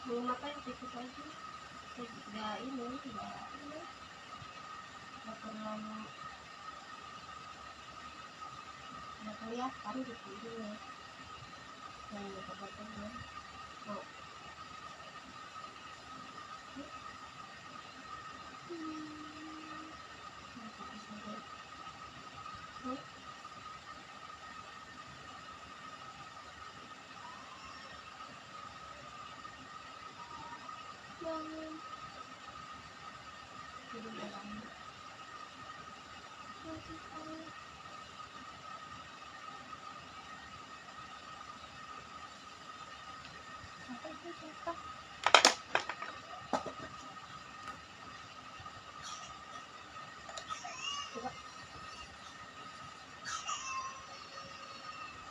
belum makan dikit aja. Nggak ini, nggak terlalu nggak kelihatan gitu ini. Yang betul-betul mau.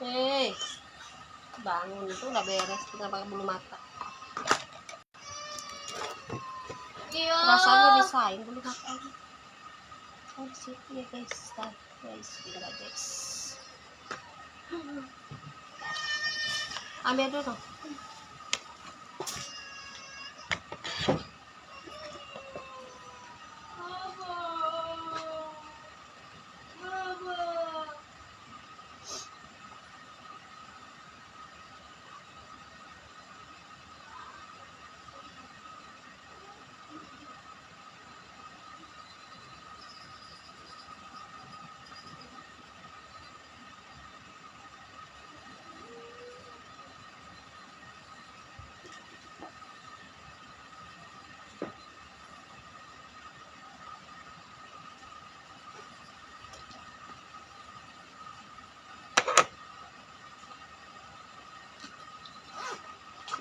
Hei, bangun itu udah beres, tinggal pakai bulu mata. Iya. Rasanya bisain bulu mata aja. Oh di situ ya guys, tinggal guys. Ambil dulu.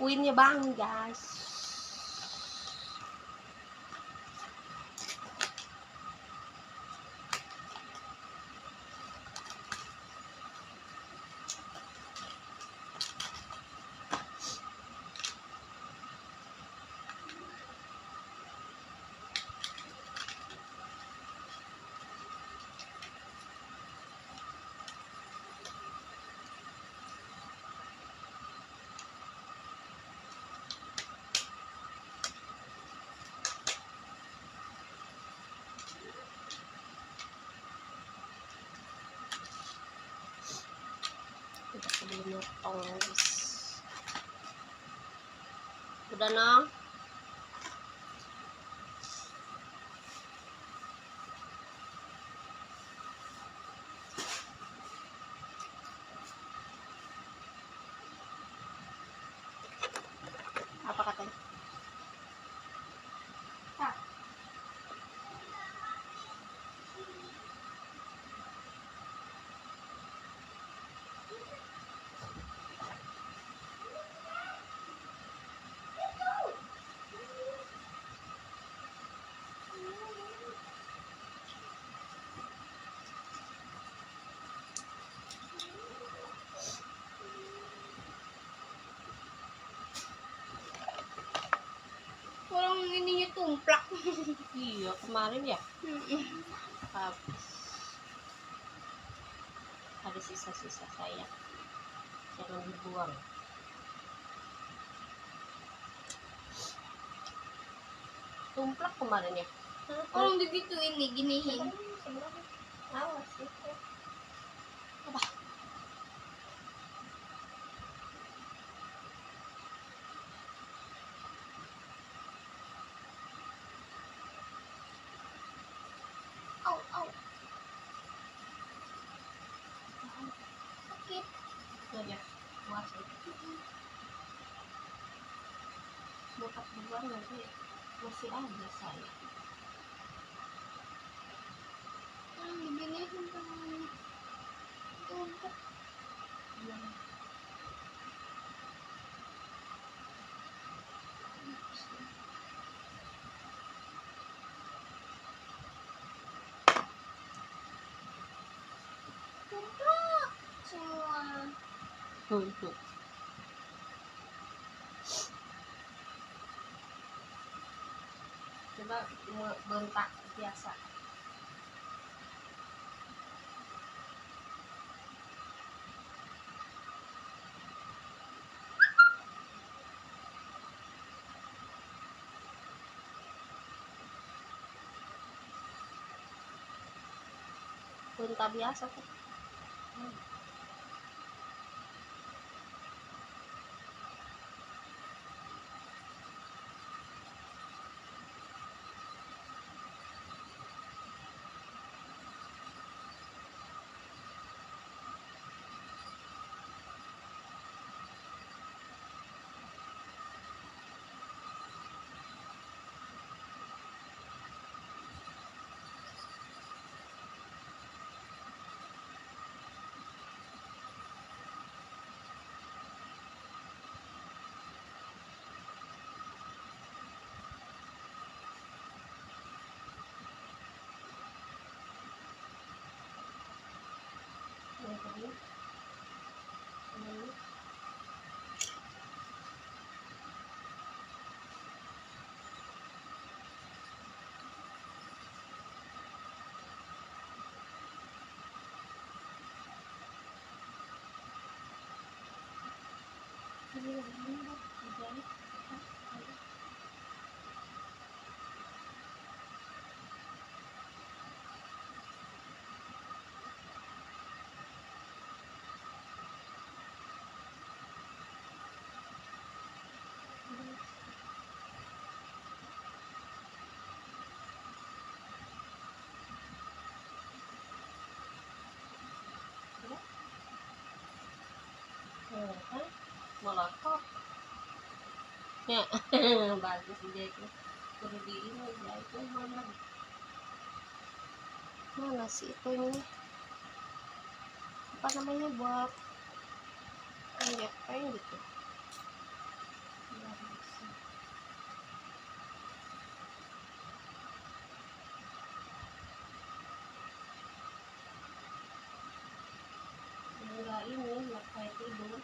Kuinnya bang guys. Sebelum motong guys. Udah nang. Apa katanya? Ah. Orang ininya tumplak. Iya kemarin ya. Habis. Ada sisa-sisa saya. Jangan dibuang. Tumplak kemarin ya. Orang begitu ini giniin. Awas itu. Apa? Au au. Sakit. Tuh ya. Awas itu. Bukat duluan nanti masih ada saya. Orang begini tentang tumplak. Tumplak semua. Coba bentak biasa. punta biasa tuh. Yang tadi, ini. Ini dah, dijahit. Kan molotov ya. Bagus dia itu, perlu di ini ya, itu mana sih itu ini apa namanya, buat ngepeng gitu. Enggak ini, enggak kayak tidur.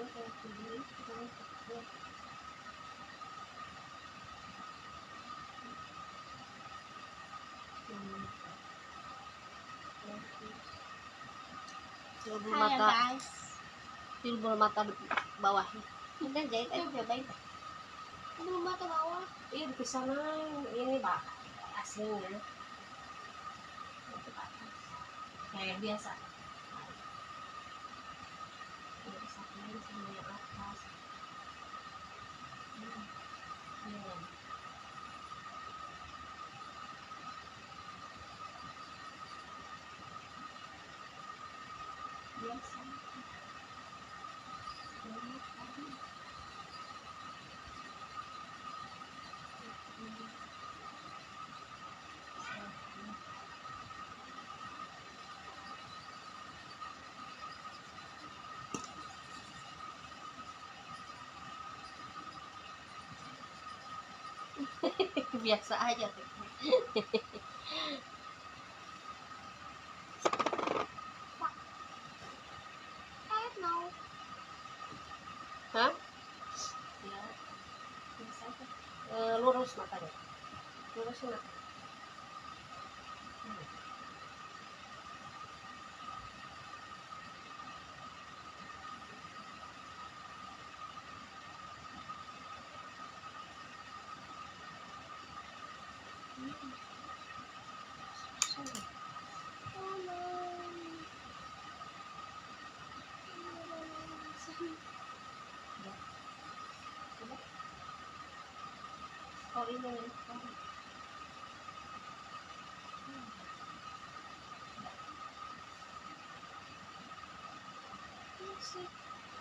Kayak tidur itu kan kecil. Coba Hai mata, guys. timbul mata bawah. Udah jahit aja, cobain. Aduh, mata bawah. Iya di sana ini pak aslinya kayak biasa. Yang samping sama yang atas. Iya. Biasa. Biasa aja tuh. I don't know. Hah? Ya, biasa aja. Lurus matanya. Lurus mata. Oh ini.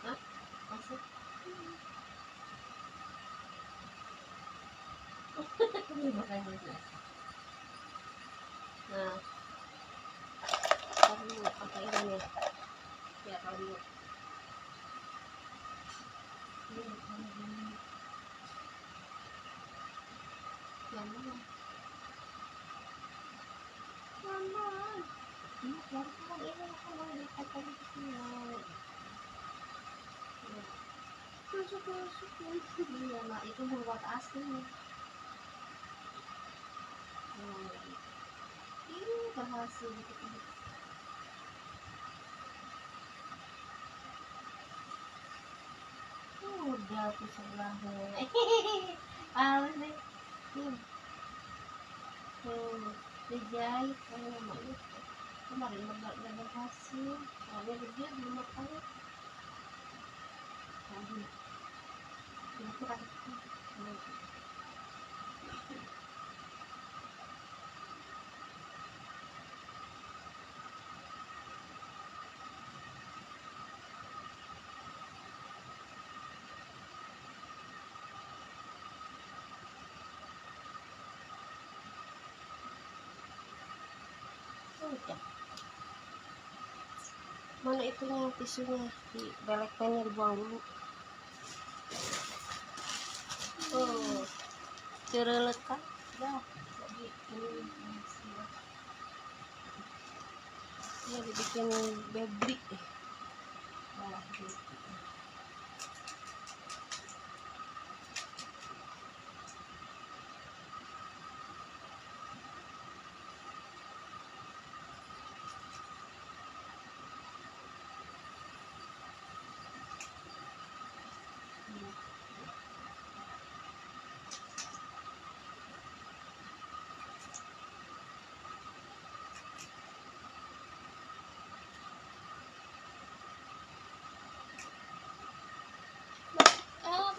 Hah? Masih? Nah, taruh dulu pakai ini ya. Ya taruh dulu. Yang mana? Mama. Ini pelan-pelan, ini kan mau dipakai di sini. Masuk. Iya, nah itu buat asli. Ini berhasil gitu. tinggal di sebelahnya. Halus deh. Dijahit namanya. Kemarin nggak berhasil. Soalnya dia belum makan. Ini kurang. Udah. Mana itunya tisunya di belek pennya dibuang dulu. Oh, cerelek kan? Dah, jadi ini ya dibikin baby. Nah, gitu.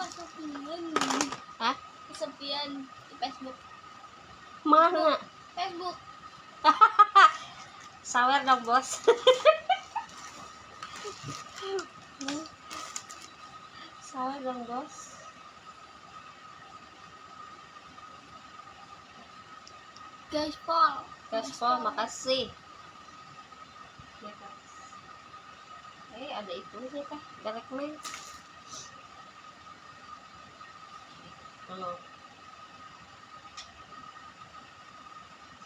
Kesepian. Hah? Kesepian di Facebook. Mana? Facebook. Sawer dong, Bos. Sawer dong, Bos. Gaspol. Gaspol, makasih. Ya, ada itu sih, Teh. Belek men.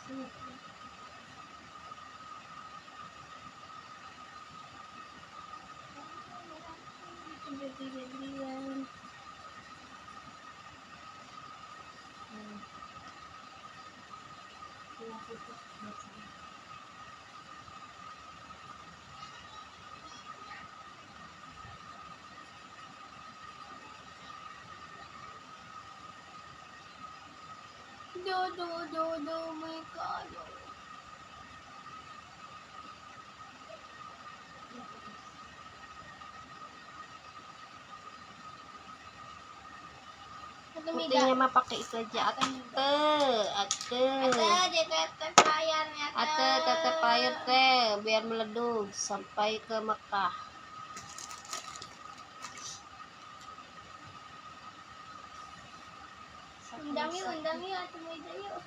Sini. Jadi-jadian. Do my god. Putihnya mah pakai itu aja. Ate tetep air teh biar meleduk sampai ke Mekah. Undang yuk atau meja yuk.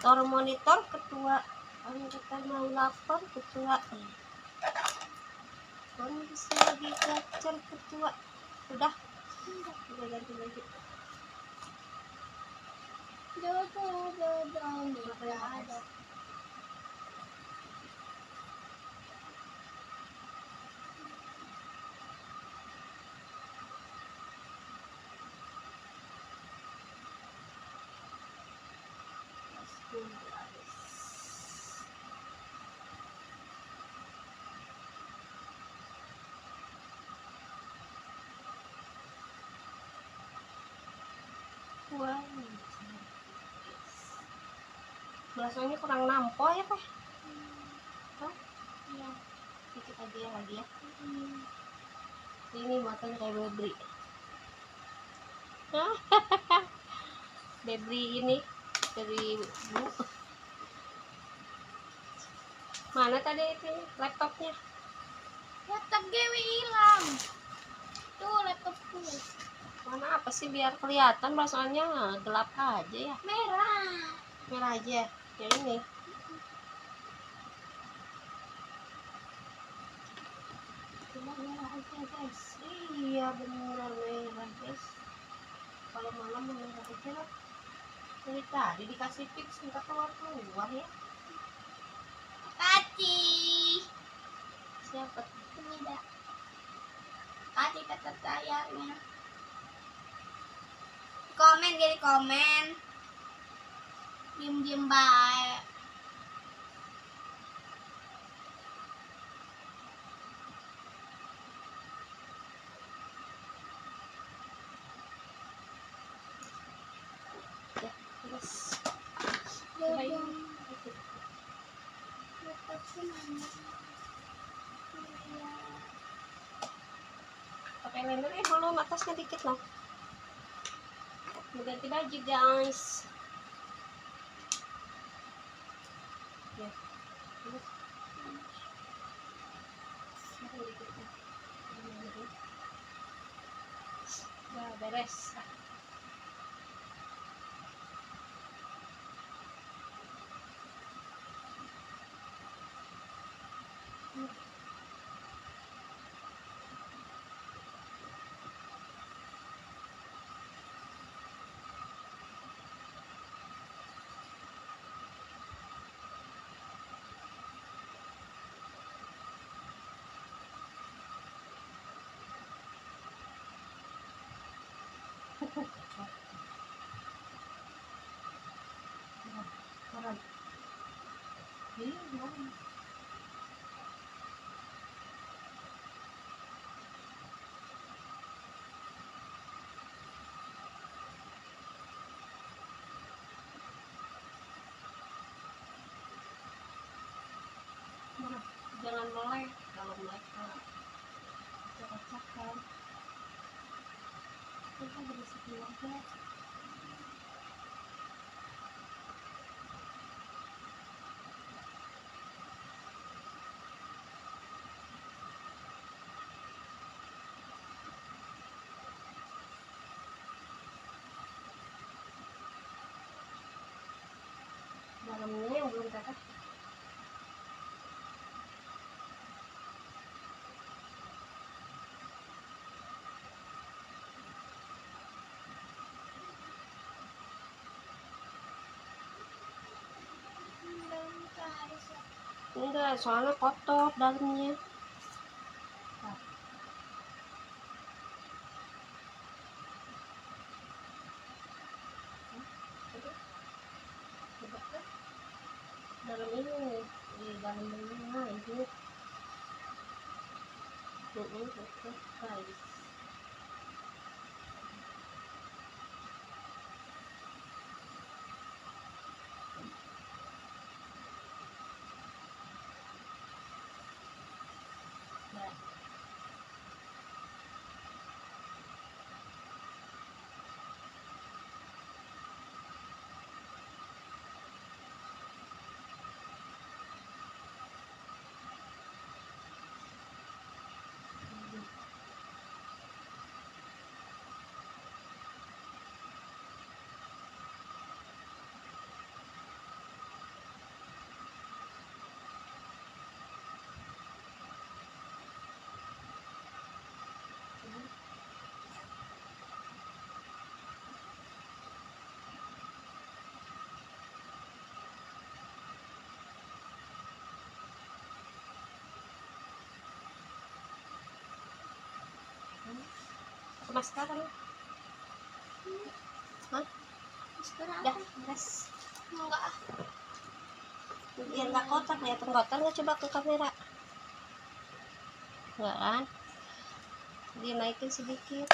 Tor monitor ketua anggota mau lapor ketua kan bisa lagi capture ketua udah ganti baju. Ada. Wow. Biasanya kurang nampo ya Teh. Hah? Iya. Dikit aja ya lagi ya. Ini matanya kayak Bebri. Bebri ini dari Bu. Mana tadi itu laptopnya? Laptop gue hilang. Tuh laptopku. Mana apa sih biar kelihatan, soalnya gelap aja ya. Merah. Merah aja. Ya ini. Cuma merah aja guys. Iya beneran merah guys. Kalau malam merah aja lah. Dari tadi dikasih fix minta keluar ya. Kaci. Siapa? Tidak. Kaci kata sayangnya. Komen jadi komen. Diem baik. Ya, terus. Cobain. Pakai liner belum, atasnya dikit loh. Mau ganti baju guys. Ya. Terus. Dikit ya. Udah beres. Orang. Iya. Jangan melek, kalau melek acak-acakan. Kita berisik aja. Dalamnya yang belum tetap. Enggak, soalnya kotor dalamnya. Dalam ini, di dalam ini aja. Guys. Ya. Maskara nih. Hah? Sekarang Dah, beres. enggak ah. Biar nggak kotor, kelihatan kotor nggak, coba ke kamera. Enggak kan? Dia naikin sedikit.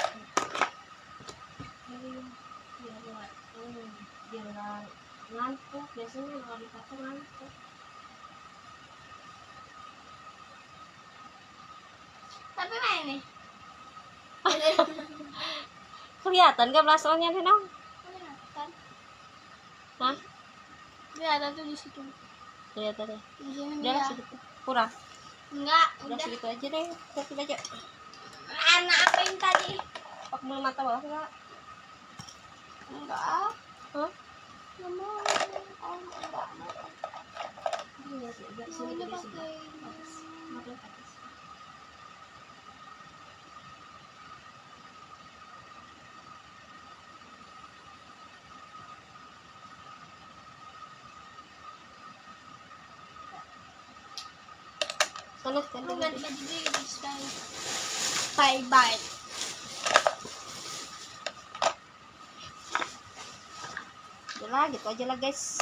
Biar nggak ngantuk. Biasanya kalau dipotong ngantuk. Kelihatan gak blasonnya nih dong? Kelihatan. Hah? Kelihatan tuh di situ. Kelihatan ya? Di sini Udah lah dia. segitu. Kurang. Enggak, Udah udah. segitu aja deh. Segitu aja. Anak apa yang tadi? Pak bulu mata bawah enggak? Enggak. Hah? Enggak mau. Oh, enggak mau. Iya sih, agak sini Maunya ke sini. pakai Atas. Makin atas. Sana, ganti Lu ganti baju. baju dulu di style. Bye bye. Udah lah, gitu aja lah guys.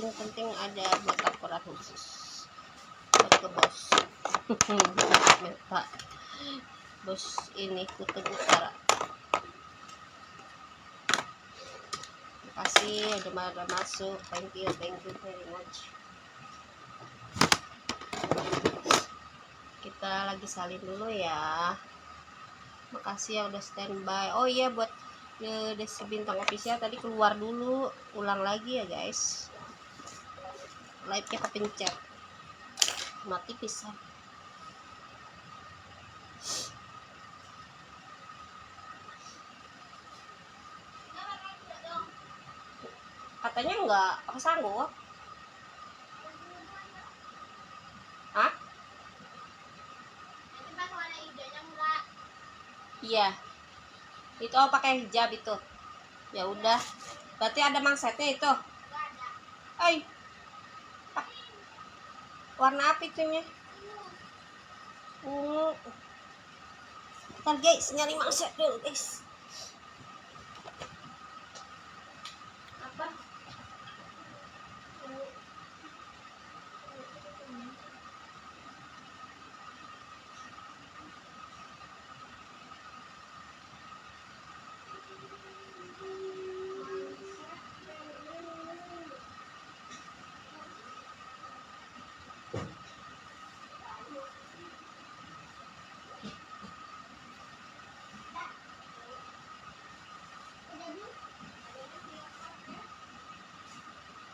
Yang penting ada buat laporan khusus buat ke bos. Minta bos ini Kutub Utara. Makasih udah masuk. Thank you very much. Kita lagi salin dulu ya. Makasih yang udah standby. Oh iya, buat Desi Bintang Official tadi keluar dulu, ulang lagi ya guys. Live-nya kepencet, mati pisan. Katanya enggak, apa sanggup? Hah? Iya. Itu pakai hijab itu. Ya udah. Berarti ada mangsetnya itu. Ay. Ah. Warna apa itunya? Ntar guys, nyari mangset dulu guys. Apa?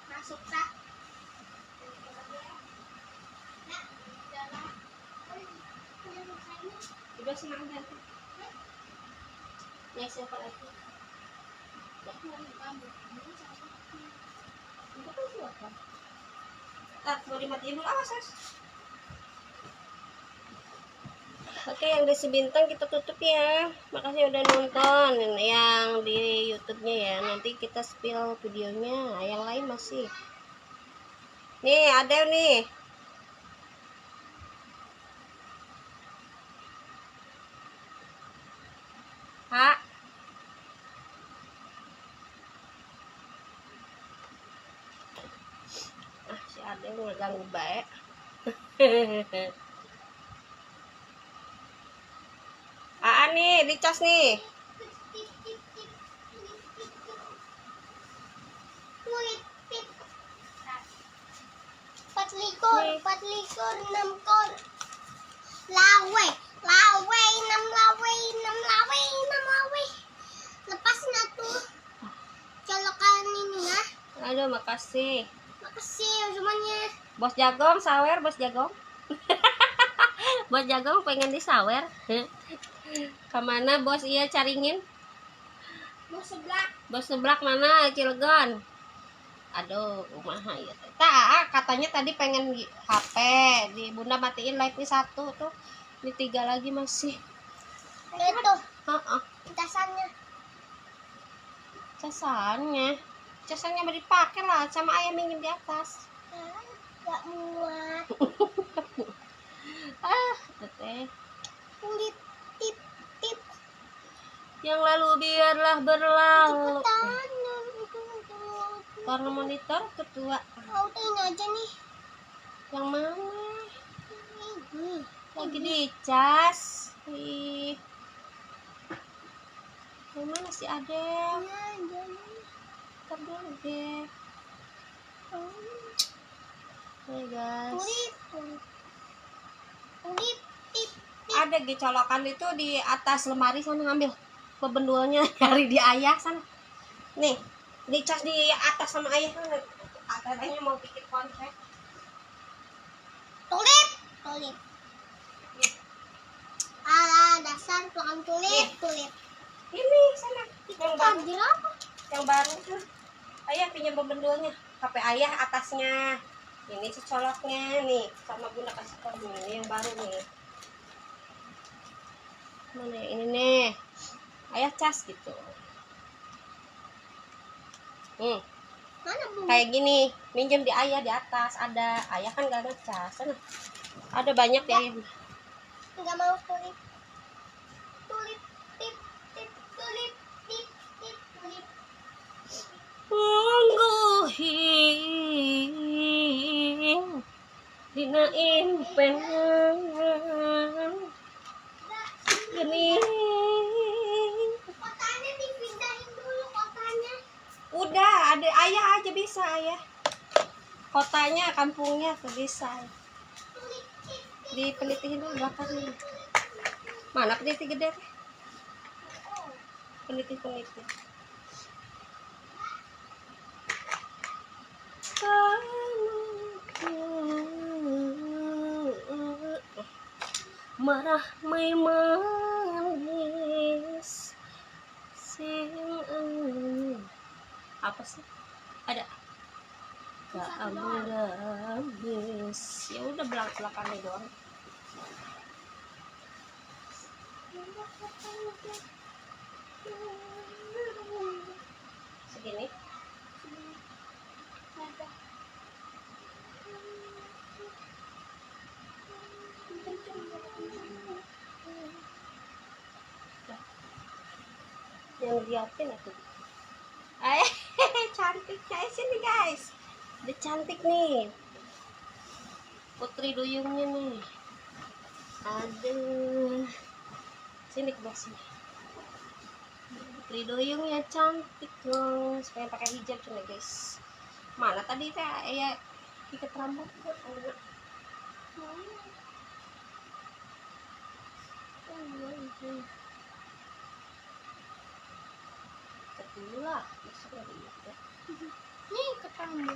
Masuk tak? Udah senang ganti. Ya siapa lagi? Mau dimatiin dulu awas. Oke, yang Desi Bintang kita tutup ya. Makasih udah nonton yang di YouTube-nya ya. Nanti kita spill videonya. Yang lain masih. Nih, ada nih. Hah? Si Ade ngeganggu baik. Nih, dicas nih. Pat likur, 6 kor. Lawe, 6 lawe. Lepas na tuh. Colokan ini ya. Aduh, makasih. Makasih semuanya. Bos Jagong, sawer Bos Jagong. Bos Jagong pengen disawer. Kemana bos iya caringin? Bos seblak mana? Cilegon. Aduh, kumaha ya. Katanya tadi pengen HP di Bunda matiin live ini 1 tuh. Ini 3 lagi masih. Itu. Heeh. Casannya mau dipakai lah sama ayam ingin di atas. Gak muat. Teteh. Kulit tip. Yang lalu biarlah berlalu. Cepetan. Karena monitor ketua. Ini aja nih. Yang mana? Ini. Lagi dicas. Ih. Yang mana sih Adel? Ntar dulu deh. Nih guys. Kulit tip. Ada colokan itu di atas lemari sana, ngambil. Bebendualnya dari di ayah sana. Nih, dicas di atas sama ayah kan. Ayahnya mau bikin konsep. Tulip. Tulip. Alah, dasar tukang tulip. Tulip. Ini sana. Yang baru. Takjil apa? Yang baru tuh. Ayah pinjam bebendualnya. HP ayah atasnya. Ini cecoloknya nih. Sama Bunda kasih tahu ini yang baru nih. Mana ya? Ini nih. Ayah cas gitu. Mana Bu? Kayak gini, minjem di ayah di atas ada. Ayah kan gak ngecas. Sana. Ada banyak ya ayah. Enggak mau tulip. Tulip. Tip. Tip. Tulip. Tip. Tip. Tulip. Monggohing dina impen gening. Kotanya dipindahin dulu kotanya. Udah, ada ayah aja bisa ayah. Kotanya, kampungnya tuh bisa. Tulip. Tip. Dipelitihin dulu belakangnya. Mana peneliti gede teh? Peneliti. Marah mai manis sing apa sih? Ada gak habis. Ya udah belakangnya doang. Segini. Yang liatin aku. Cantik guys ini guys. Udah cantik nih. Putri duyungnya nih. Aduh. Sini ke bawah sini. Putri duyungnya cantik dong. Supaya pakai hijab cuma guys. Mana tadi teh ya ikat rambut tuh. Dulu lah, masuk lagi ya. Nih ketemu.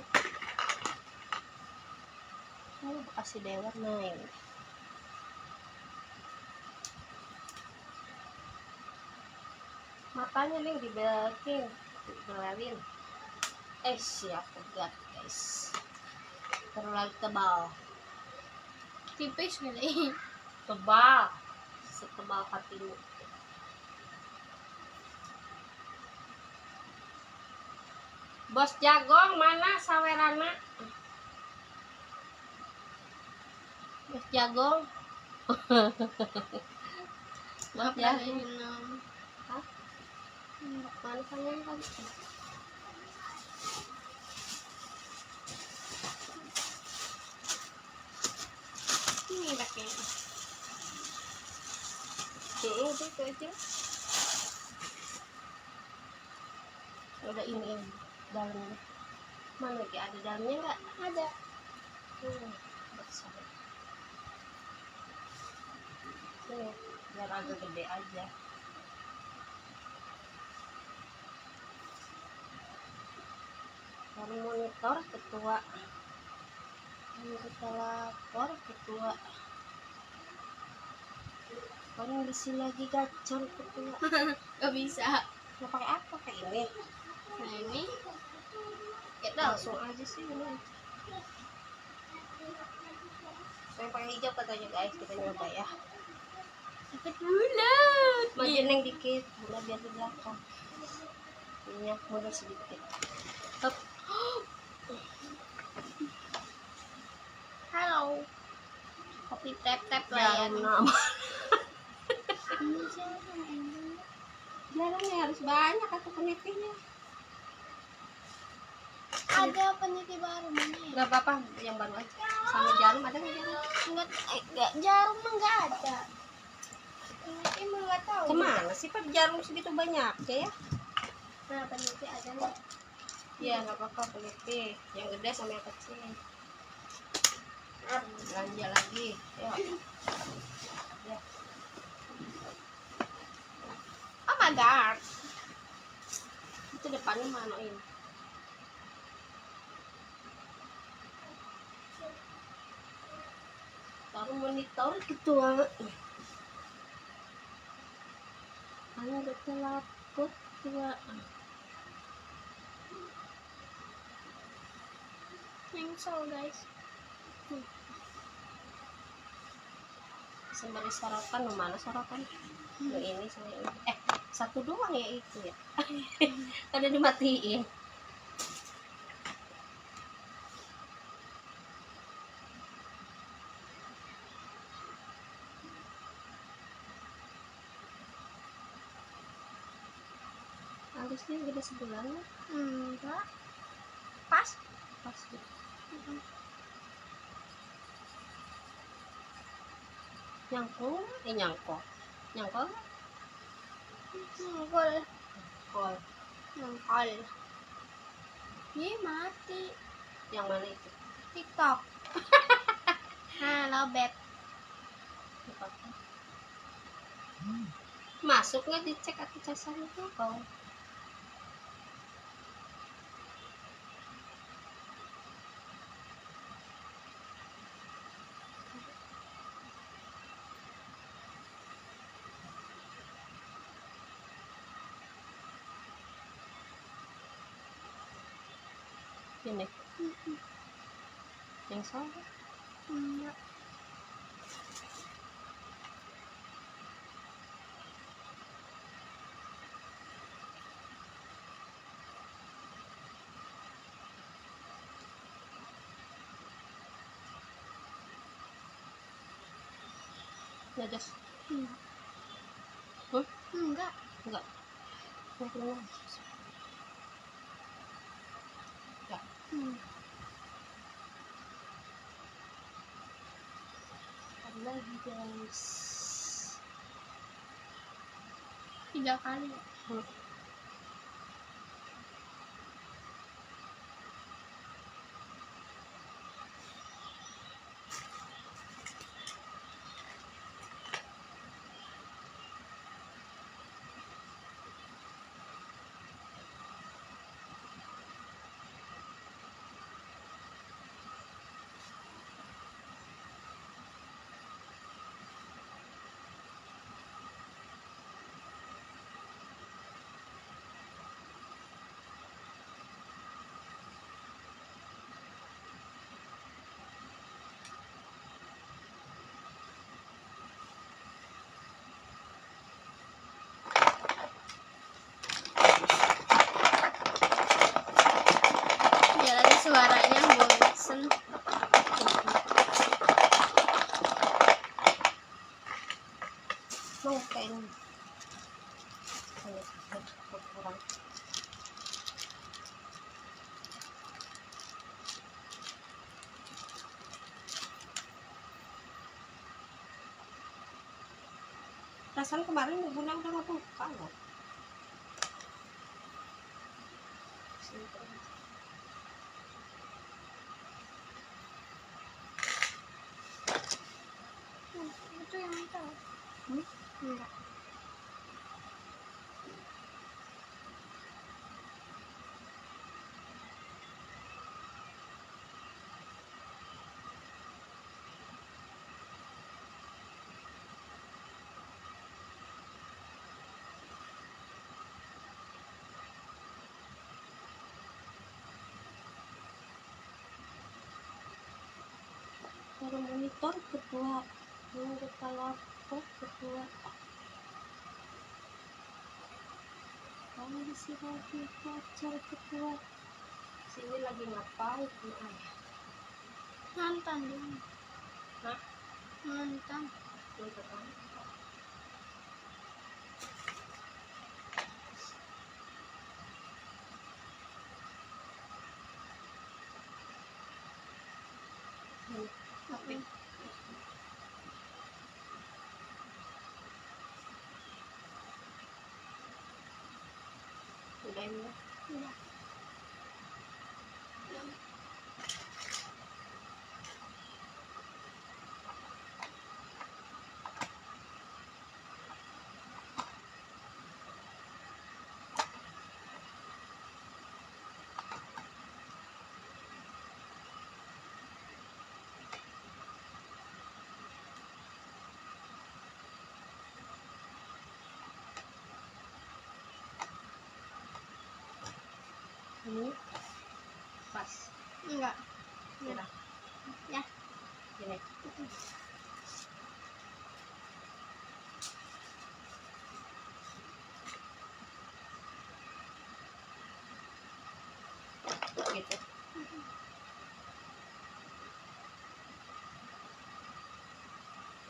Oh, kasih dewan main. Matanya nih dibelkin, dibelin. Siap pegat guys. Terlalu tebal. Tipis kali. Tebal. Setebal hatimu. Bos Jagong mana sawerana? Bos Jagong. Bos Jagong. Hah? Mana kalian tadi? Ini pakai. Udah itu aja. Udah ini dalamnya. Mana lagi ada dalamnya nggak? Ada. Besar. Sini, biar agak gede aja. Baru monitor ketua. Ini kita lapor ketua. Kan besi lagi gacor ketua. Gak bisa. Mau pakai apa kayak ini? Nah ini. Kita Langsung aja sih ini. Saya pakai hijab katanya guys, kita nyoba ya. sakit bulat. Majuin yang dikit, gula biar di belakang. Minyak mundur sedikit. Hop. Halo. Kopi tap lah ya. Jarum nama. Jarumnya harus banyak atau penitinya. Ada peniti baru mana ya? Gak apa-apa, yang baru aja. Sama jarum ada nggak jarum? Enggak jarum mah enggak ada. Peniti mah enggak tahu. Kemana sih Pak jarum segitu banyak ya? Nah, peniti ada nih. Iya nggak apa-apa peniti. Yang gede sama yang kecil. Belanja lagi. Yuk. Ya. Apa pagar. Itu depannya mana ini? Taruh monitor gitu banget. Hanya udah telaput juga. Mengsel guys. Sembari sarapan, mana sarapan? Ini sama ini. Satu doang ya itu ya. Ada dimatiin. Harusnya udah sebulan ya. Enggak. Pas. Pas gitu. Nyangkul, nyangkol. Nyangkol, Nongol. kol. Nongol. Ih, mati. Yang mana itu? TikTok. Halo, Beb. Masuk nggak dicek atau casan itu kau? Ini yang salah. Enggak. Najas. Enggak. Enggak. Enggak. Enggak. Lagi guys. 3 kali. Ya lagi suaranya bosen. Mau kain. Kurang. Perasaan kemarin Bunda udah nggak buka loh. Itu yang itu. Enggak. Taruh monitor kedua. Yang buka laptop kedua. Kamu di sini lagi pacar kedua. Sini lagi ngapain nih ayah? Nonton dulu. Hah? Nonton. Nonton apa? Tapi udah ini. Udah. Ini pas. Enggak. Udah. Ya. Gini. Gitu.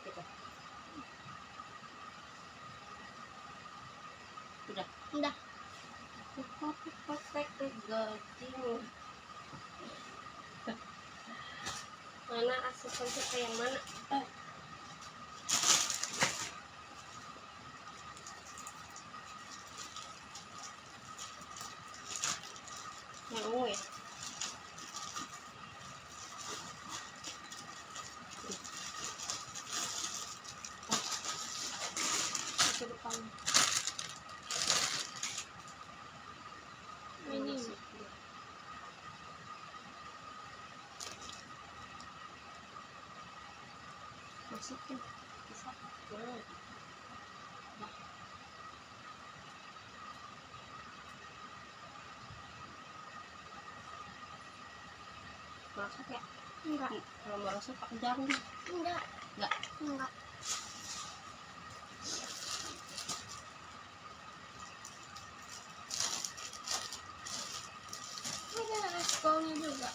Gitu. Udah. Udah. Perfect gajing. Mana asisten kita yang mana? Yang ungu ya? Ke depan. Ini. Masukin. Bisa. Nah. Masuk ya? Enggak. Kalau mau masuk pakai jarum. Enggak. Enggak. Enggak. Ini ada aspalnya juga.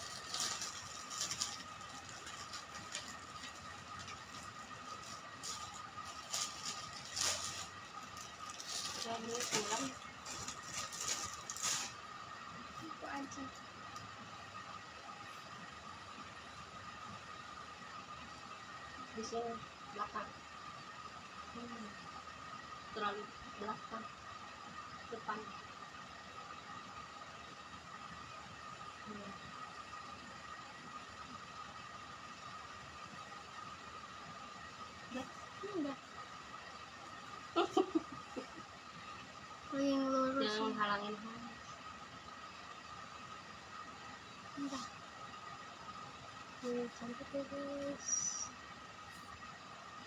Dan ini pulang. Itu aja. Di sini belakang. Terlalu belakang. Depan. Udah. Udah. Yang lurus. Jangan halangin hal. Udah. Cantik ya guys.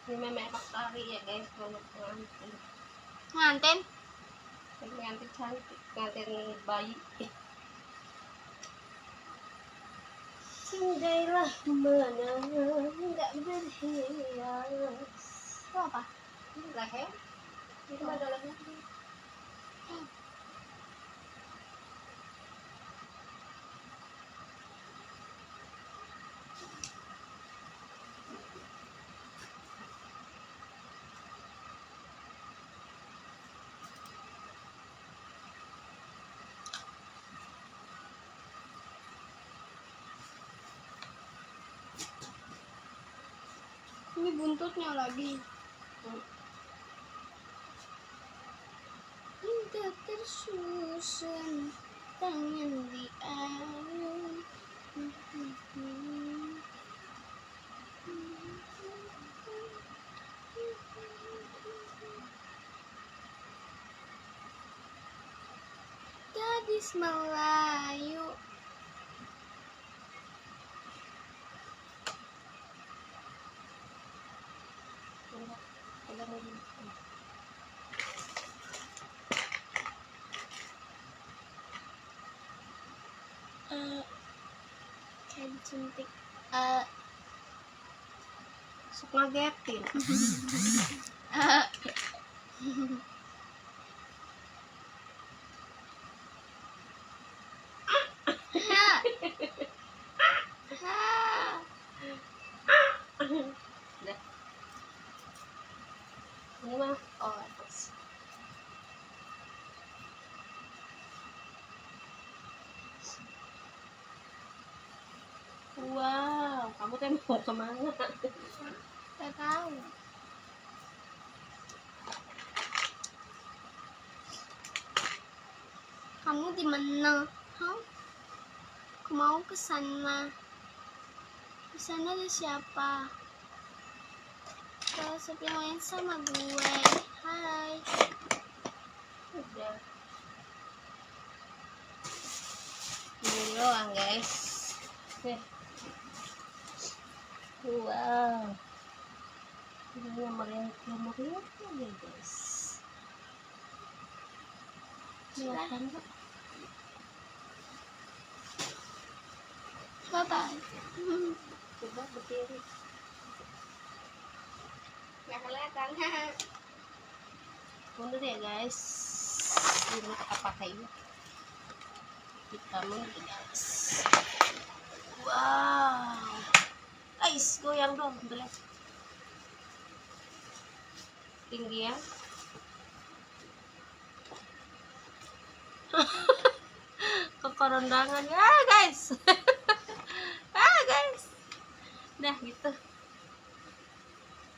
Ini memang enak tari ya guys. Kalau pengantin. Nganten. Pengantin cantik. Pengantin bayi. Sindailah mana enggak berhias. Itu apa? Ini leher. Itu ada leher. Ini buntutnya lagi. Hingga tersusun tangan di air. Gadis Melayu. Kayak cantik. Suka ngagetin. Udah. Ini mah atas. Wow, kamu teh mau kemana? Gak tahu. Kamu di mana? Hah? Aku mau ke sana. Di sana ada siapa? Ada siapa yang main sama gue? Hai. Udah. Ini doang guys. Nih. Wow. Ini yang meriah ya guys. Lihat kan? Bye bye. Coba berdiri. Nggak kelihatan. Mundur ya guys. Ini kita pakai ini. Kita mundur guys. Wow. Guys, goyang dong, boleh. Tinggi ya. Kekorondangan ya guys. Guys. Nah gitu.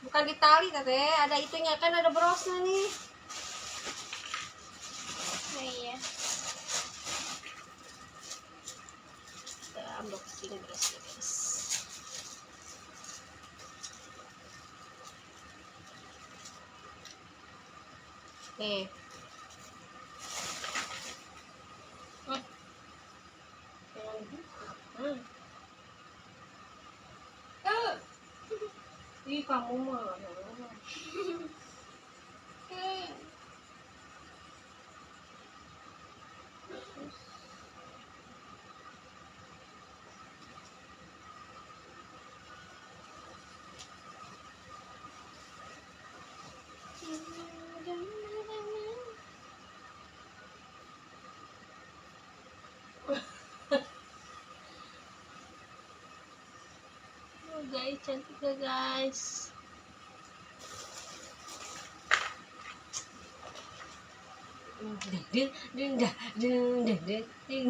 Bukan di tali tete, ada itunya kan, ada brosnya nih. Oh iya. Kita unboxing brosnya guys. Nih. Ih, kamu mah. Oh, guys, cantik ya guys. Ding ding dang ding ding ding ding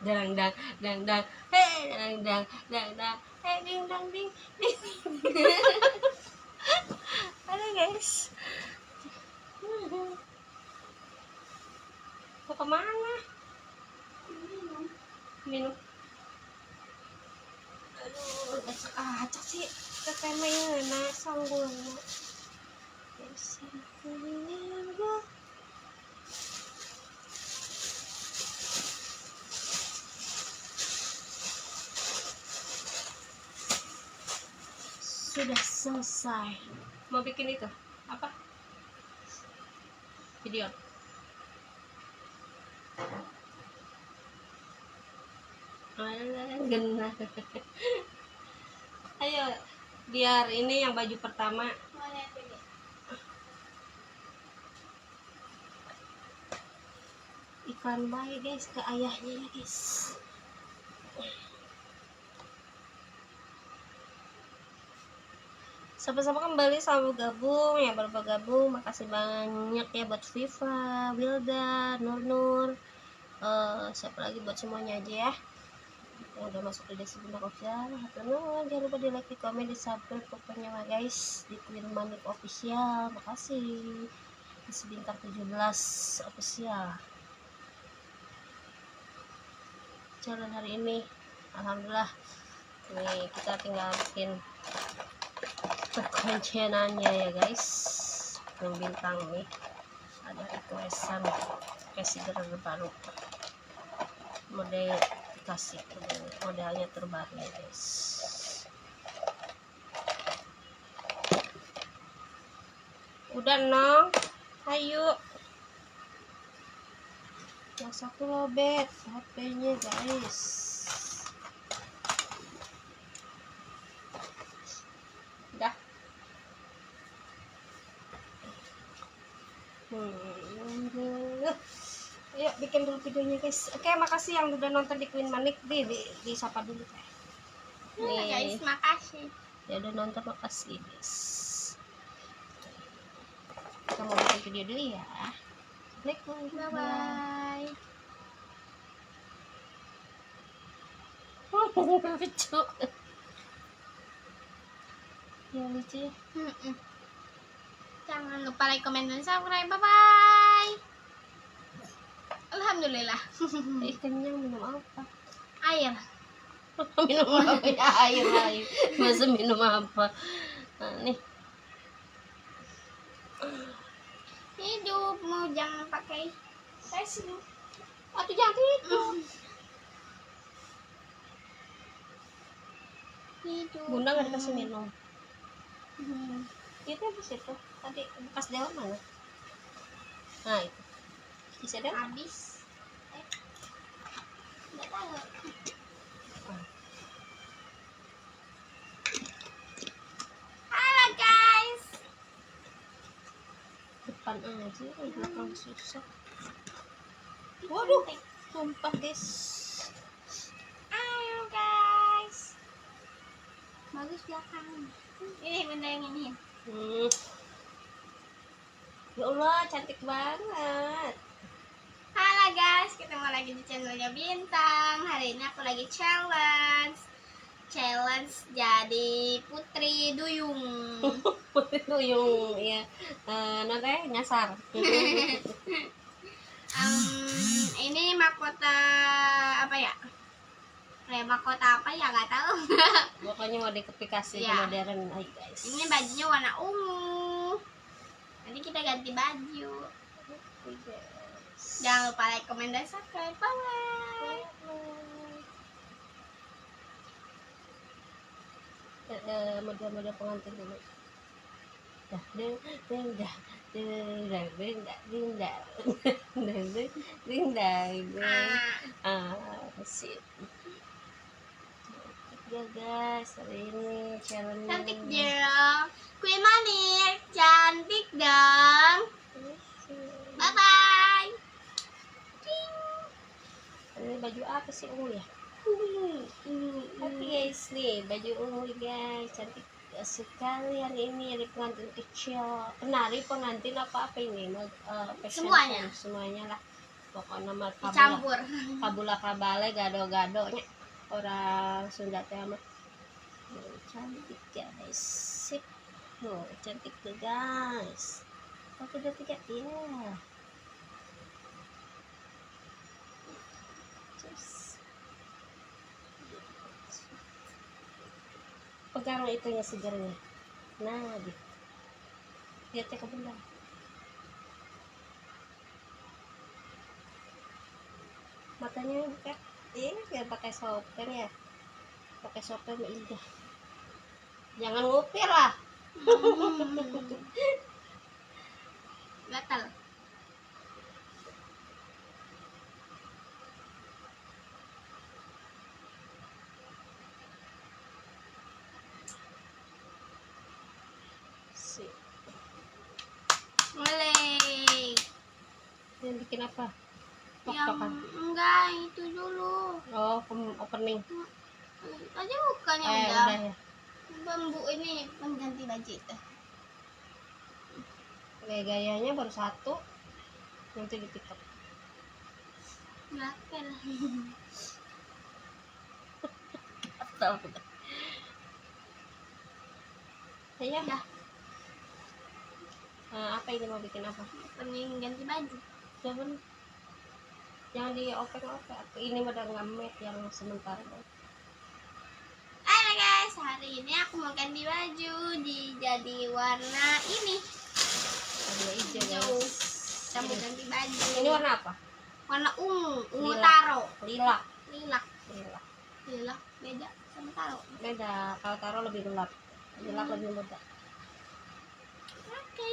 dang dang dang dang hey dang dang dang dang hey ding dang ding ding. Halo guys. Mau kemana? Minum. Aduh, acak sih. Ketemanya nasang gue. Sudah selesai. Mau bikin itu apa? Video. Genah. Ayo, biar ini yang baju pertama. Iklan baik guys ke ayahnya ya guys. Sama-sama kembali, selamat gabung yang baru bergabung, makasih banyak ya buat Viva, Wilda, Nur, siapa lagi, buat semuanya aja ya yang udah masuk di Desi Bintang Official. Jangan lupa di like, di komen, di subscribe pokoknya mah guys, di Queen Manik Official. Makasih. Desi Bintang 17 Official. Jalan hari ini alhamdulillah nih, kita tinggal bikin perkuncinannya ya guys. Yang bintang nih ada requestan presiden baru, model dikasih modelnya terbaru ya guys. Udah nong, ayo. Yang satu lobet HP-nya guys. Udah. Ayo bikin dulu videonya guys. Oke, makasih yang udah nonton di Queen Manik. Di sapa dulu kayak. Nih guys, makasih. Ya udah nonton, makasih guys. Kita mau bikin video dulu ya. Assalamualaikum. Bye bye. Lucu. Ya lucu. Jangan lupa like, comment, dan subscribe. Bye bye. Alhamdulillah. Kenyang, minum apa? Air. Minum apa ya? Air. Masa minum apa? Nah, nih. Hidupmu jangan pakai Facebook. Aduh, jangan itu. Hidup. Bunda nggak dikasih minum. Itu di situ. Tadi bekas dewan mana? Nah itu. Bisa deh. Habis. Nggak tahu. aja, belakang susah. Waduh, tumpah guys. Ayo guys. Bagus belakang. Ini benda yang ini. Ya Allah, cantik banget. Halo guys, ketemu lagi di channelnya Bintang. Hari ini aku lagi challenge jadi Putri Duyung. Itu yung ya, nanti nyasar. Ini mahkota apa ya? Mahkota apa ya, nggak tahu. Pokoknya modifikasi Iya. modern aja guys. Ini bajunya warna ungu. Nanti kita ganti baju. Jangan lupa like, comment, dan subscribe. Bye. Model pengantin dulu. Dah, sip. Ya guys, hari ini challenge. Cantik dong. Queen Manir, cantik dong. Bye bye. Ini baju apa sih ungu ya? Oke guys, nih baju ungu guys, cantik sekali hari ini. Hari pengantin kecil, penari pengantin apa ini? Fashion Semuanya. semuanya lah. Pokoknya nama Dicampur. kabula kabale gado-gadonya orang Sunda teh mah. Cantik guys, sip. Cantik tuh guys. 1, 2, 3 ya. Pegang itunya segernya. Nah, lihat ke bunda. Matanya buka. Biar pakai sopen ya. Pakai sopen indah. Jangan ngupir lah. Gatal. Sip. Mulai. Yang bikin apa? Yang Tok-tokan. enggak, itu dulu. Oh, opening. Aja bukannya Udah ya. Bambu ini pengganti baju itu. Gayanya baru 1. Nanti di TikTok. Gatel. Atau ya. Dah. Apa ini mau bikin apa? Pening ganti baju. Jangan diopek-opek. Ini udah ngamet yang sementara. Halo guys, hari ini aku mau ganti baju jadi warna ini. Warna hijau Hijau. guys. Kita mau ganti baju. Ini warna apa? Warna ungu Lilac. taro. Lilac. Lilac beda sama taro. Beda. Kalau taro lebih gelap. Lilac lebih muda. Oke.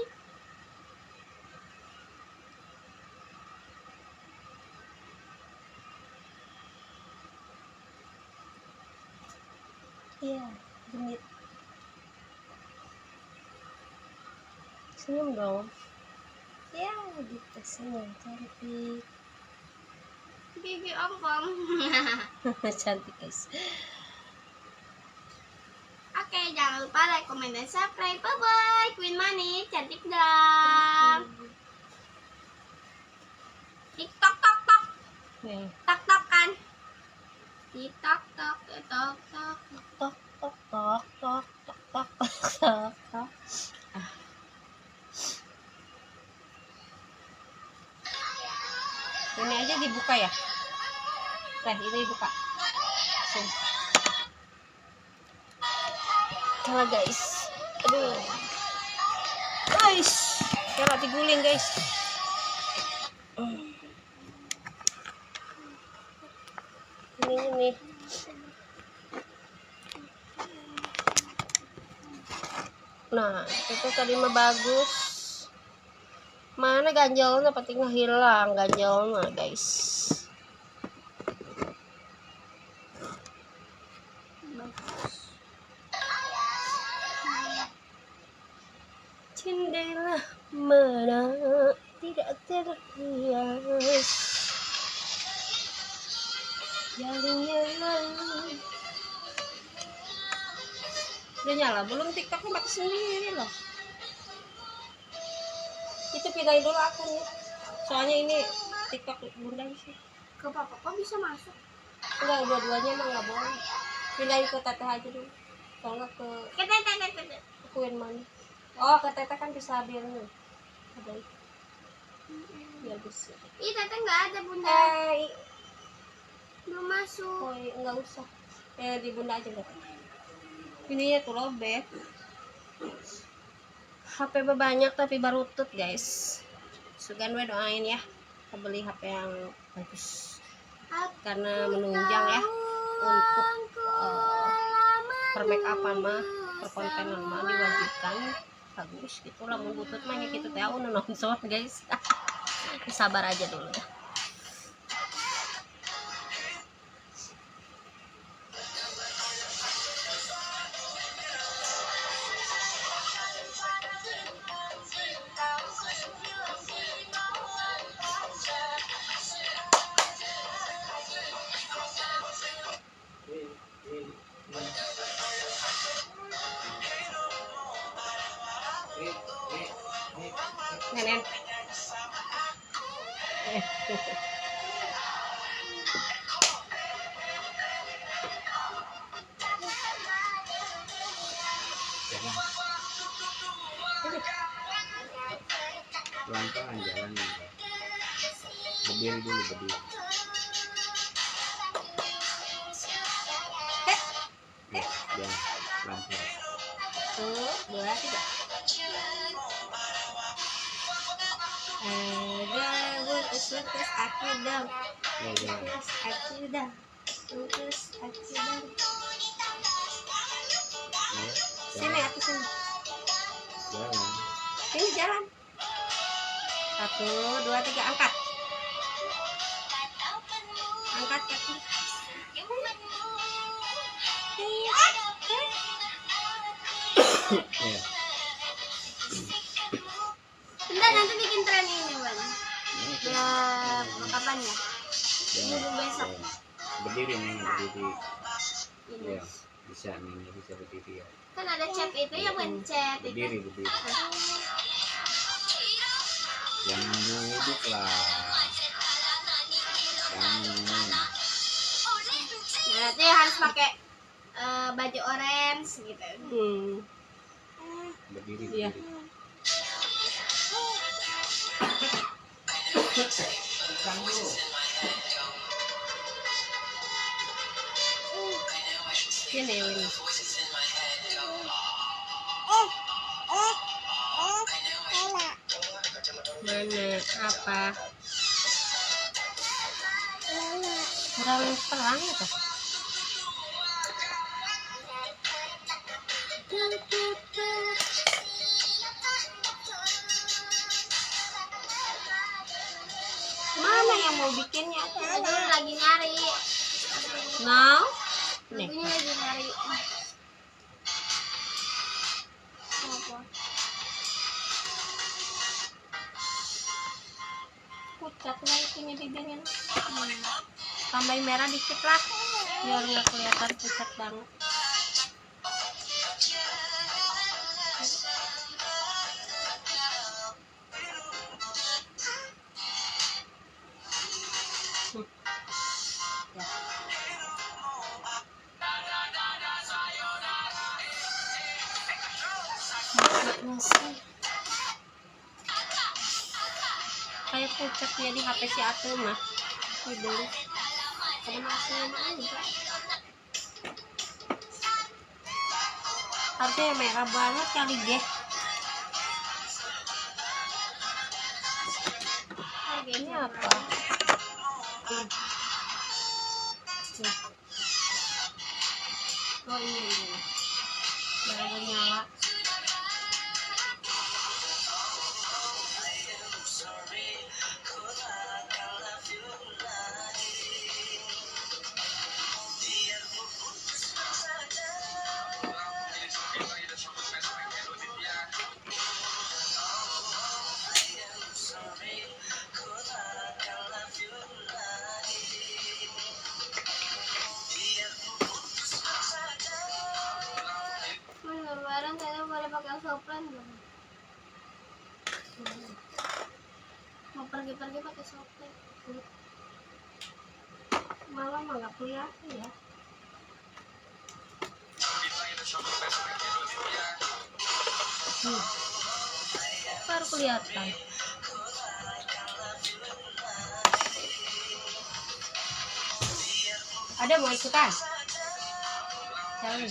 Iya, genit. Senyum dong. Ya, gitu senyum cantik. Gigi ompong. Cantik guys. Oke, jangan lupa like, comment, dan subscribe. Bye bye. Queen Money, cantik dong. TikTok tok tok. Nih, Tok tok kan. TikTok tok tok tok. tok tok tok tok tok tok tok tok. Ini aja dibuka ya. Ini buka. Sini. Kalah guys. Aduh. Guys, kalah diguling guys. Ini. Nah, itu tadi mah bagus. Mana ganjalnya? Pasti hilang ganjalnya guys. Jendela mana Jaring yang lalu. Udah nyala belum TikToknya mati sendiri loh. Itu pindahin dulu akunnya. Soalnya ini TikTok bunda sih. Ke papa kok bisa masuk? Enggak, dua-duanya emang nggak boleh. Pindahin ke teteh aja dulu. Kalau nggak ke Queen Money. Oh, ke teteh kan bisa biar nih. Ada itu. Biar bisa. Ih, teteh nggak ada bunda. Belum masuk. Oh, nggak usah. Di bunda aja deh. Ini ya tuh lobet. HP banyak tapi baru tut guys. Sugan we doain ya. Kita beli HP yang bagus. Karena menunjang ya untuk permakeupan mah, perkontenan mah diwajibkan bagus gitu lah. Mau butut mah gitu tahu nonton guys. Sabar aja dulu ya. Nenek. Pelan-pelan jalan. Berdiri dulu, berdiri. Ya, pelan-pelan. 1, 2, 3. Terus aku dong. Terus aku dong. Terus aku dong. Sini aku sini. Jalan. Sini jalan. 1, 2, 3 angkat. Angkat kaki. Ya. Bentar, nanti bikin tren ini Wan. Biar kapan ya? Minggu besok. Berdiri nih, berdiri. Ya, bisa nih, bisa berdiri ya. Kan ada chat itu ya, bukan chat itu. Berdiri, berdiri. Jangan duduk lah. Jangan. Berarti harus pakai baju orange gitu. Berdiri, Iya. berdiri. Sini ini. Mana apa? Kurang terang apa? Mana yang mau bikinnya? Lagi nyari. Now? Nih. Lagunya lagi nyari. Apa? Pucat lah itunya bibirnya. Tambahin merah dikit lah. Biar nggak kelihatan pucat banget. Ya. Masih. Kayak pucat ya di HP si Atul mah. Dibeli. Ada masanya aja. Harusnya yang merah banget kali deh. Harganya apa? Oh ini. Baru nyala. Mau pergi-pergi pakai sopir. Malam mah nggak kelihatan ya. Baru kelihatan. Ada mau ikutan? Jangan.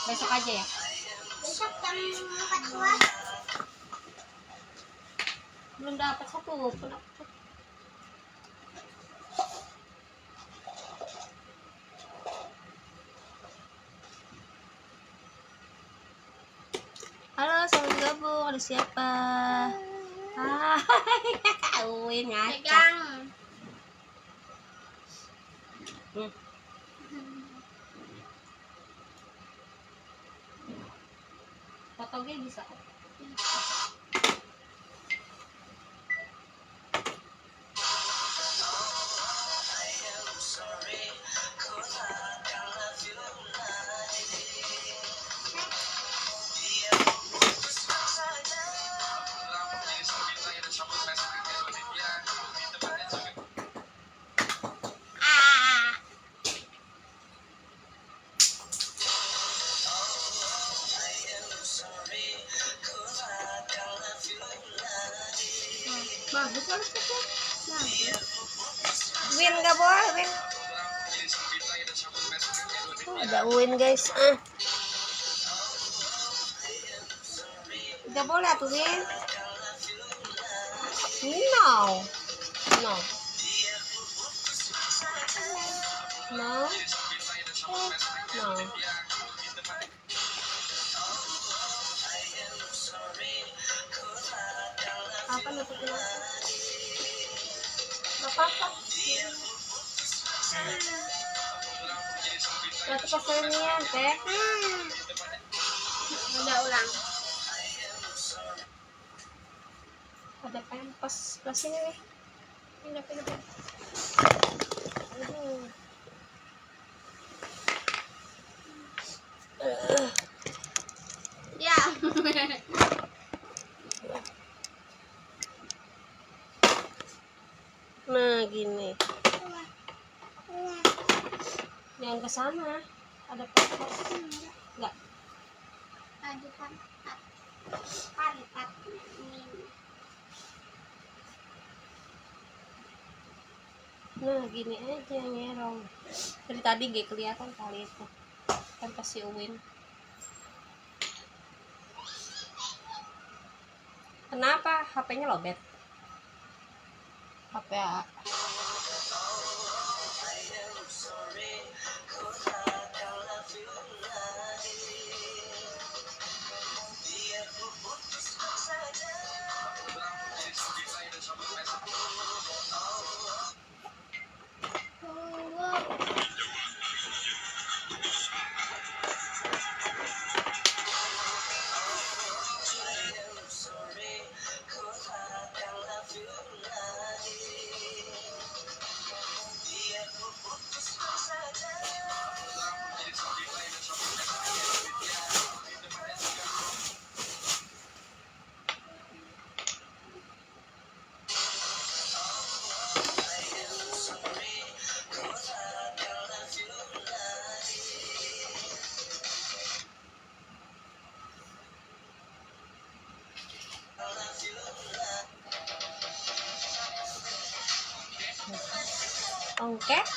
Besok aja ya. Besok jam 4 keluar. Belum dapat satu. Halo, selamat gabung. Ada siapa? Uin ngaca. Pegang. Fotonya bisa. Bagus harus itu. Bagus. Win nggak boleh, Win. Oh, ada Win guys. Nggak boleh tuh Win. No. No. No. No. Apa nutupin aku? Apa-apa. Berarti pasangnya teh. Udah ulang. Ada pempes plus ini nih. Pindah. Ya. Nah gini. Jangan ke sana. Ada pempes. Enggak. Aduh kan. Nah gini aja ngerong. Dari tadi gak kelihatan kali itu. Pempes si Uwin. Kenapa HP-nya lobet? HP A. Ongket.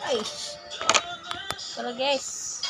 Aish. Kalau guys,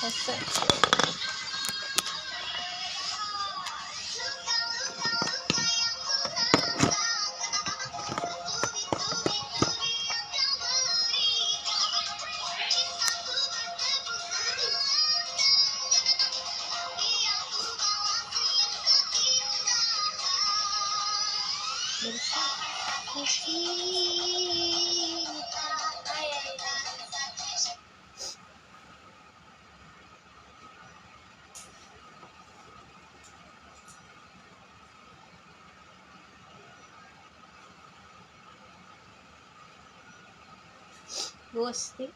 Gusti.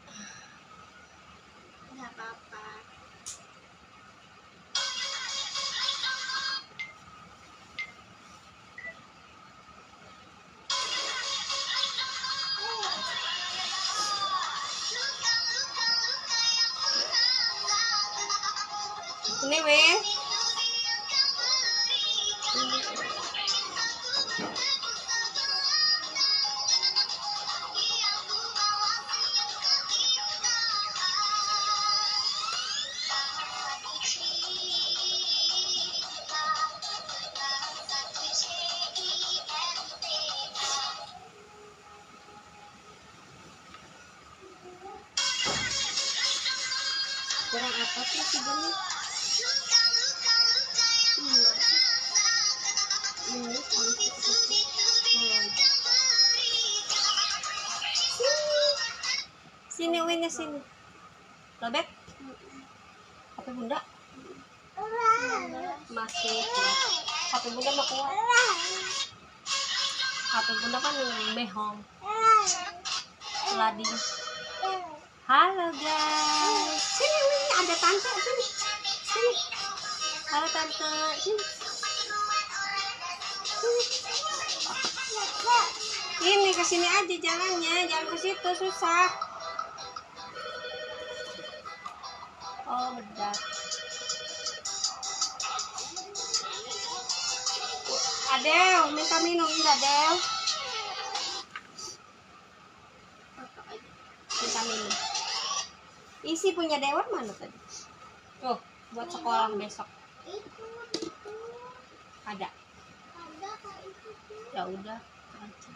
Nggak apa-apa. Ini Win. Kurang apa sih si Geni? Ini cantik sih. Sini Winnya sini. Robek. HP bunda masih HP bunda mau kuat. HP bunda kan behong. Lading. Halo guys. Sini Win, ada tante sini. Sini. Halo tante. Sini. Ini ke sini aja jalannya, jangan ke situ susah. Oh, bedak. Adel, minta minum enggak, Adel? Minta minum. Isi punya Dewan mana tadi? Tuh, buat sekolah besok. Ada. Ya udah, aja.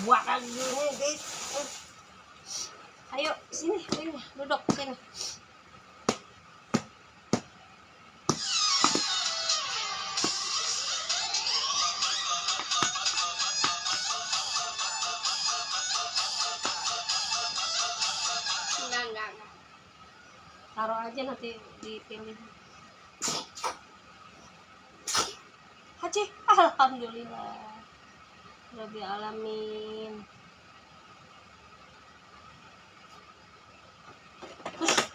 Buat lagi guys. Ayo sini, duduk sini. Enggak. Taruh aja nanti dipilih. Haji, alhamdulillah. Rabbil alamin.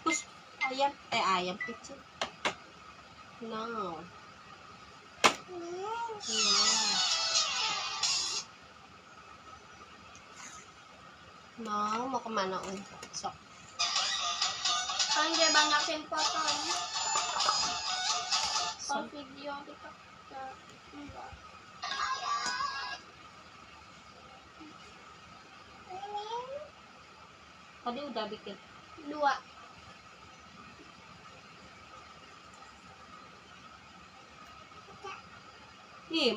Push ayam kecil. No. Mau kemana Un? Sok. Kan dia banyakin fotonya. Sok. Video TikTok. Enggak. Tadi udah bikin 2. Ih,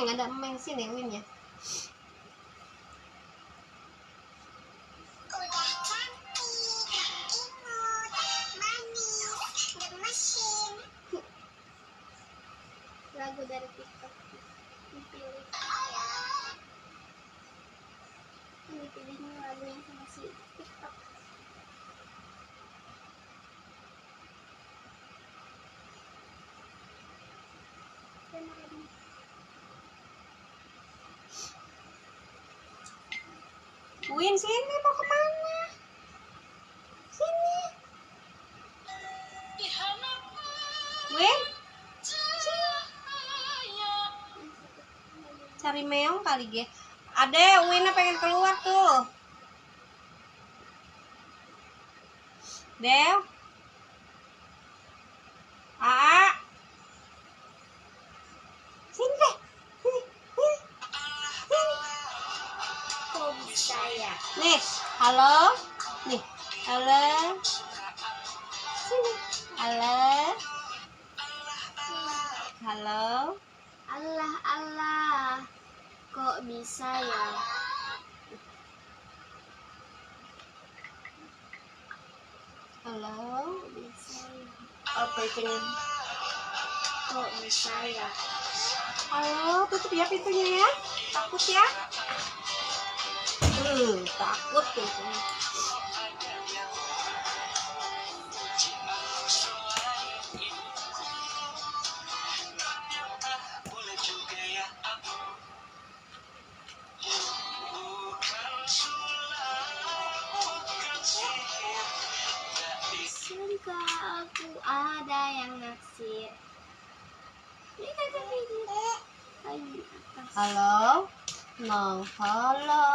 ada emeng sini Win ya. Lagu dari TikTok. Dipilih. Ini pilihnya lagu yang sama si TikTok. Win sini mau kemana? Sini. Win. Sini. Cari meong kali ge. Ada Win pengen keluar tuh. Del. Aa. Sini deh. Sini. Kok bisa ya? Nih, halo. Nih, halo. Sini. Halo. Halo. Allah. Kok bisa ya? Halo. Kok bisa ya? Apa itu nih? Kok bisa ya? Halo, tutup ya pintunya ya. Takut ya? Takut tuh. Sangka aku ada yang naksir. Ini kata video. Lagi atas. Halo? No, halo.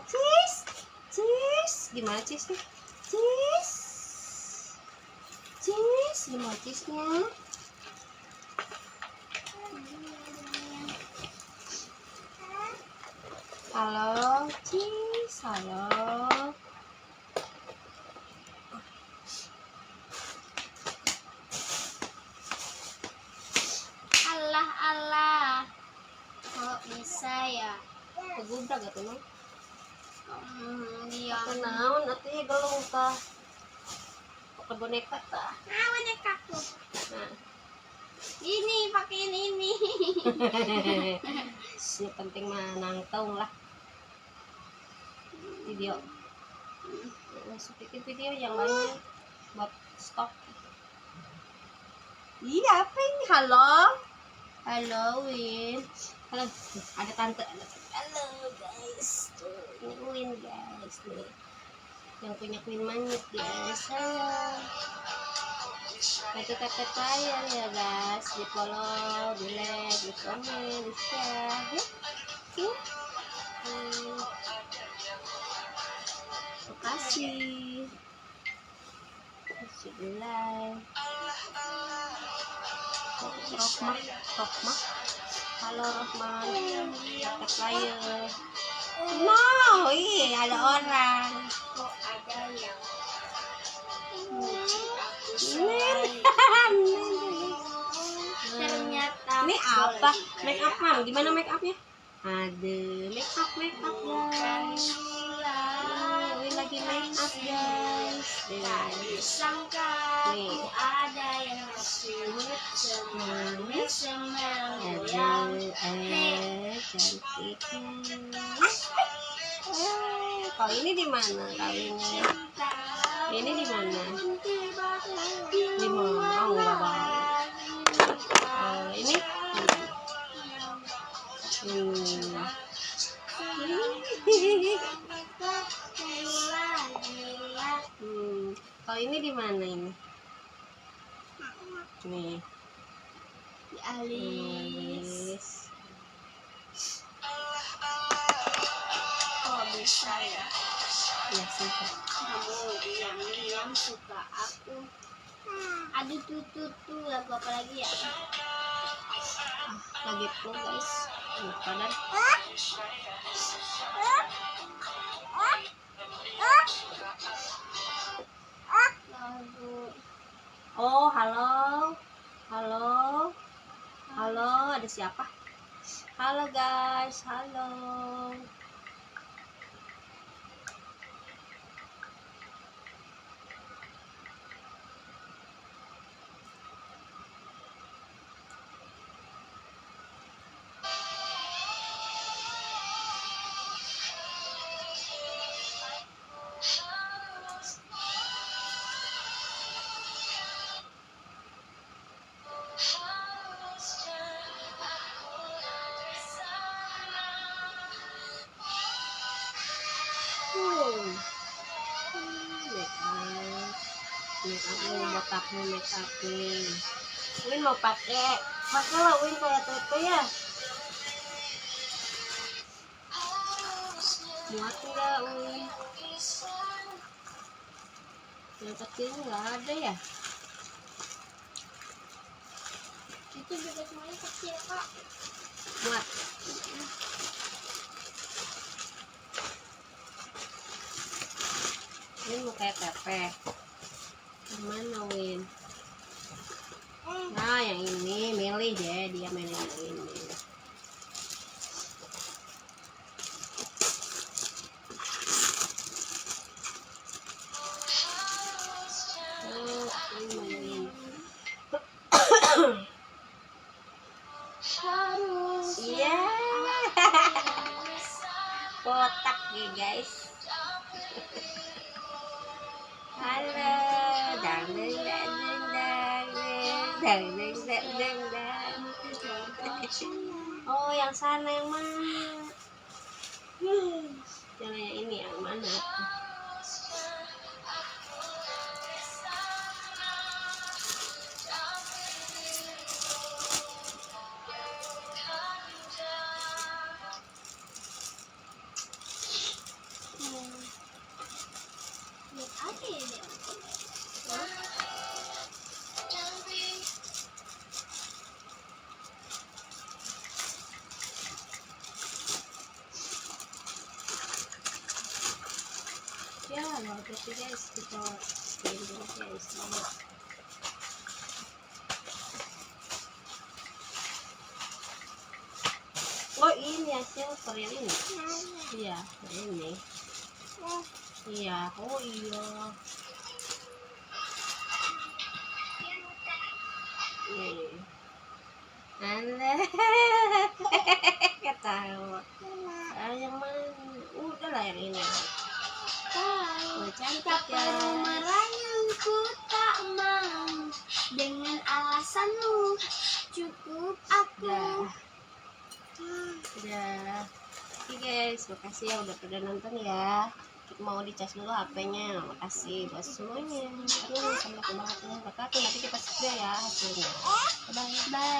Cheese. Cheese. Gimana cheese-nya? Cheese. Cheese. Gimana cheese-nya? Halo, cheese. Halo. Allah. Kok bisa ya? Kegubrak gak tuh, Mang? Dia Kenaun, artinya gelung tah. Pakai boneka tah. bonekaku. Nah. Ini pakein ini. Yang penting mah nangtong lah. Video. Masukin video yang banyak buat stok. Iya, apa ini? Halo? Halo, Win. Halo, ada tante. Halo, guys. Tuh, ini Win, guys. Nih. Yang punya Queen Manyet, guys. Halo. Itu tepet layar ya, guys. Di follow, di like, di komen, di share. Ya. Terima kasih. Kasih di like. Rohmah. Halo Rohmah. Tepet layar. No, iya ada orang. Kok ada yang ternyata Ini apa? Make up Mam? Gimana make upnya? Ada make up guys. Ini lagi make up guys. sangka Nih. aku ada yang naksir semuanya yang Cantiknya. Kalau ini di mana kalinya? Ini di mana? Di mana? Oh, enggak baik. Ini kalau ini di mana ini? Nih. di alis. Alis. Kok bisa ya? Ya sih. Kamu diam-diam suka aku. Aduh tuh lagu apa lagi ya? Lagi flu guys. Padahal Lagu oh, halo, ada siapa? Halo guys, halo. Make up nih, botaknya make up nih. Win mau pakai lah Win kayak Tete ya. Muat enggak Win? Yang kecil nggak ada ya? itu juga semuanya kecil kok. Muat. Win mau kayak Tete. Yang mana Win? Nah yang ini milih deh, dia milih yang ini. kotak nih guys. Halo, dang dang dang dang dang dang dang dang dang. Oh, yang sana yang mana? Jangan yang ini, yang mana? Lihat apa ya dia? Ya, loh, tapi guys, kita screen dulu guys. Oh, ini ya silver yang ini. Iya, yang ini. Iya, oh iya. Nih. Alah. Ketawa. Yang mana? Udah lah yang ini. Oh, cantik Tak perlu ya. merayu, ku tak mau. Dengan alasanmu cukup aku. Udah. Oke guys, makasih ya udah pada nonton ya. Mau dicas dulu HP-nya. Makasih buat semuanya. Assalamualaikum warahmatullahi wabarakatuh. Nanti kita share ya hasilnya. Bye bye.